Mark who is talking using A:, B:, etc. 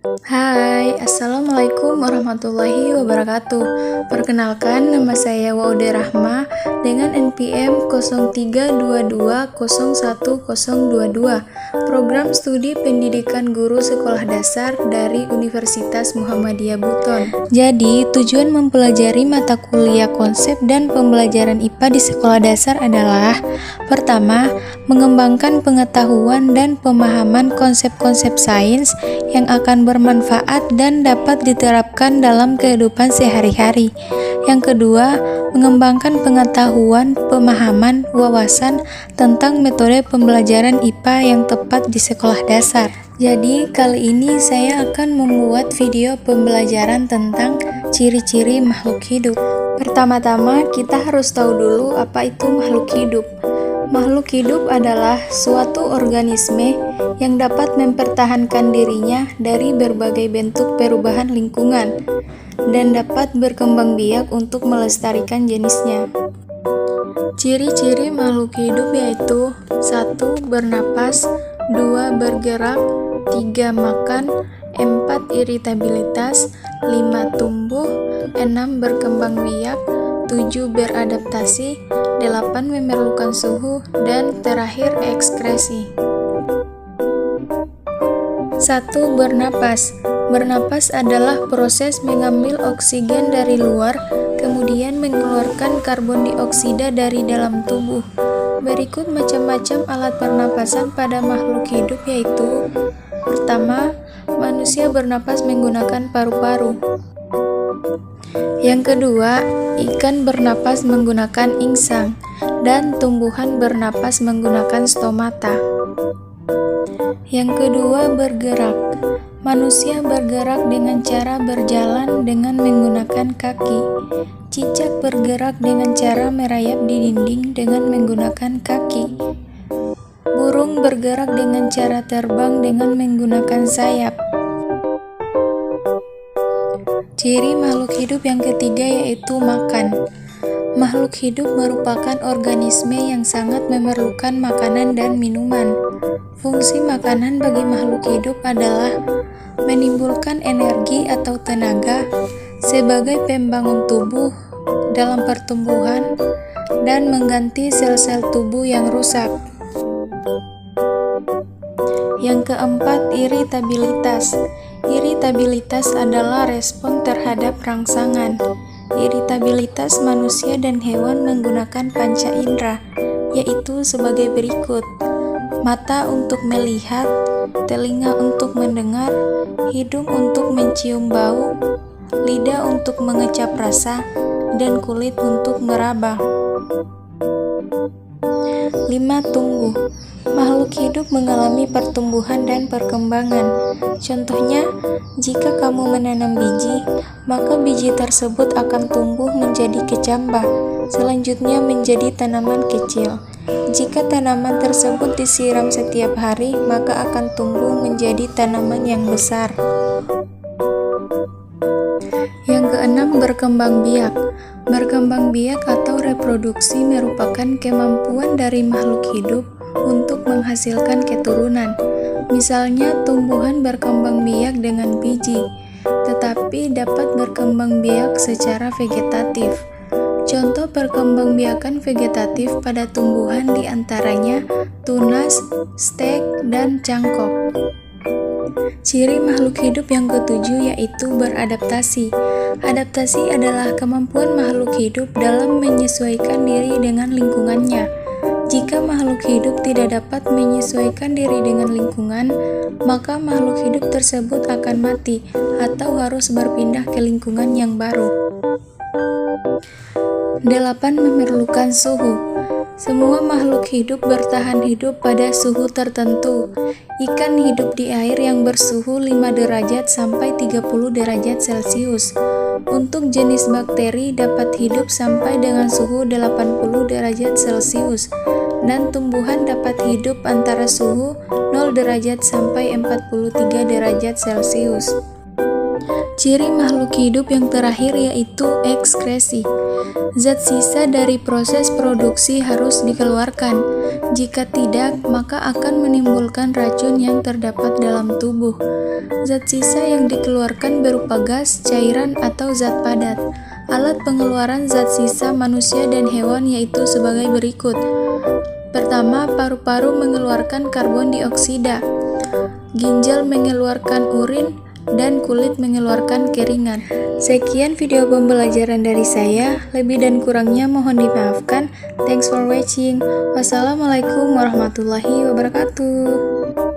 A: Hai, Assalamualaikum warahmatullahi wabarakatuh. Perkenalkan, nama saya Waude Rahma dengan NPM 0322010022, Program Studi Pendidikan Guru Sekolah Dasar dari Universitas Muhammadiyah Buton. Jadi, tujuan mempelajari mata kuliah konsep dan pembelajaran IPA di sekolah dasar adalah: pertama, mengembangkan pengetahuan dan pemahaman konsep-konsep sains yang akan bermanfaat dan dapat diterapkan dalam kehidupan sehari-hari. Yang kedua, mengembangkan pengetahuan, pemahaman, wawasan tentang metode pembelajaran IPA yang tepat di sekolah dasar. Jadi, kali ini saya akan membuat video pembelajaran tentang ciri-ciri makhluk hidup. Pertama-tama, kita harus tahu dulu apa itu makhluk hidup. Makhluk hidup adalah suatu organisme yang dapat mempertahankan dirinya dari berbagai bentuk perubahan lingkungan dan dapat berkembang biak untuk melestarikan jenisnya. Ciri-ciri makhluk hidup yaitu: 1. Bernapas, 2. Bergerak, 3. Makan, 4. Iritabilitas, 5. Tumbuh, 6. Berkembang biak, 7. Beradaptasi, 8. Memerlukan suhu, dan terakhir ekskresi. 1. Bernapas. Bernapas adalah proses mengambil oksigen dari luar, kemudian mengeluarkan karbon dioksida dari dalam tubuh. Berikut macam-macam alat pernapasan pada makhluk hidup yaitu: pertama, manusia bernapas menggunakan paru-paru. Yang kedua, ikan bernapas menggunakan insang, dan tumbuhan bernapas menggunakan stomata. Yang kedua, bergerak. Manusia bergerak dengan cara berjalan dengan menggunakan kaki. Cicak bergerak dengan cara merayap di dinding dengan menggunakan kaki. Burung bergerak dengan cara terbang dengan menggunakan sayap. Ciri makhluk hidup yang ketiga yaitu makan. Makhluk hidup merupakan organisme yang sangat memerlukan makanan dan minuman. Fungsi makanan bagi makhluk hidup adalah menimbulkan energi atau tenaga sebagai pembangun tubuh dalam pertumbuhan dan mengganti sel-sel tubuh yang rusak. Yang keempat, iritabilitas. Iritabilitas adalah respon terhadap rangsangan. Iritabilitas manusia dan hewan menggunakan panca indera, yaitu sebagai berikut: mata untuk melihat, telinga untuk mendengar, hidung untuk mencium bau, lidah untuk mengecap rasa, dan kulit untuk meraba. 5. Tumbuh. Makhluk hidup mengalami pertumbuhan dan perkembangan. Contohnya, jika kamu menanam biji, maka biji tersebut akan tumbuh menjadi kecambah, selanjutnya menjadi tanaman kecil. Jika tanaman tersebut disiram setiap hari, maka akan tumbuh menjadi tanaman yang besar. Yang keenam, berkembang biak. Berkembang biak atau reproduksi merupakan kemampuan dari makhluk hidup untuk menghasilkan keturunan. Misalnya, tumbuhan berkembang biak dengan biji, tetapi dapat berkembang biak secara vegetatif. Contoh perkembangbiakan vegetatif pada tumbuhan diantaranya tunas, stek, dan cangkok. Ciri makhluk hidup yang ketujuh yaitu beradaptasi. Adaptasi adalah kemampuan makhluk hidup dalam menyesuaikan diri dengan lingkungannya. Jika makhluk hidup tidak dapat menyesuaikan diri dengan lingkungan, maka makhluk hidup tersebut akan mati atau harus berpindah ke lingkungan yang baru. 8. Memerlukan suhu. Semua makhluk hidup bertahan hidup pada suhu tertentu. Ikan hidup di air yang bersuhu 5 derajat sampai 30 derajat Celcius. Untuk jenis bakteri dapat hidup sampai dengan suhu 80 derajat Celcius. Dan tumbuhan dapat hidup antara suhu 0 derajat sampai 43 derajat Celcius. Ciri makhluk hidup yang terakhir yaitu ekskresi. Zat sisa dari proses produksi harus dikeluarkan. Jika tidak, maka akan menimbulkan racun yang terdapat dalam tubuh. Zat sisa yang dikeluarkan berupa gas, cairan, atau zat padat. Alat pengeluaran zat sisa manusia dan hewan yaitu sebagai berikut. Pertama, paru-paru mengeluarkan karbon dioksida, ginjal mengeluarkan urin, dan kulit mengeluarkan keringat. Sekian video pembelajaran dari saya, lebih dan kurangnya mohon dimaafkan. Thanks for watching. Wassalamualaikum warahmatullahi wabarakatuh.